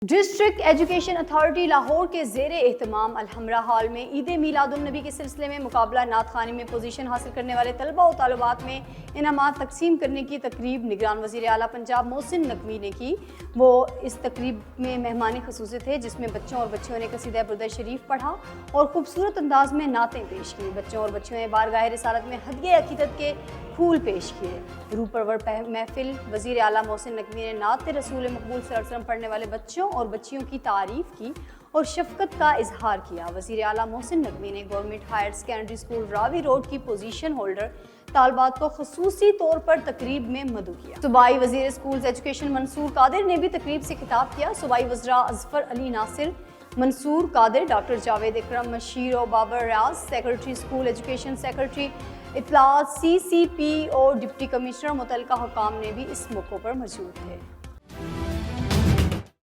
District education authority Lahore के ज़ेरे एहतमाम Alhamra hall में ईद मीलादुन्नबी के सिलसिले में मुकाबला नात खानी में पोजीशन हासिल करने वाले तलबा और तालिबात में इनामात तकसीम करने की तकरीब निगरान वज़ीर आला पंजाब मोहसिन नकवी ने की। वो इस तकरीब में मेहमान खसूसी थे, जिसमें बच्चों और बच्चियों ने कसीदा बुर्द शरीफ पढ़ा और खूबसूरत अंदाज में नातें पेश की। बच्चों और बच्चियों ने बारगाह रिसालत में हदिया अकीदत के फूल पेश किए। रूह परवर महफिल वज़ीर आला मोहसिन नकवी ने नात रसूल मकबूल सल्लल्लाहु अलैहि वसल्लम पढ़ने वाले बच्चों और बच्चियों की तारीफ की और शफकत का इजहार किया। वज़ीर आला मोहसिन नकवी ने government higher secondary school Ravi road की पोजीशन होल्डर तालबात को खसूसी तौर पर तकरीब में मदऊ किया। सूबाई वज़ीर स्कूल एजुकेशन मंसूर कादिर ने भी तकरीब से खिताब किया। सूबाई वज़रा अजफर अली नासिर, मंसूर कादिर, डॉक्टर जावेद इकरम, मशीर और Babar Riaz, secretary school education, secretary इतलात, CCP और डिप्टी कमिश्नर मुतल्लिका हुकाम ने भी इस मौके पर मौजूद थे।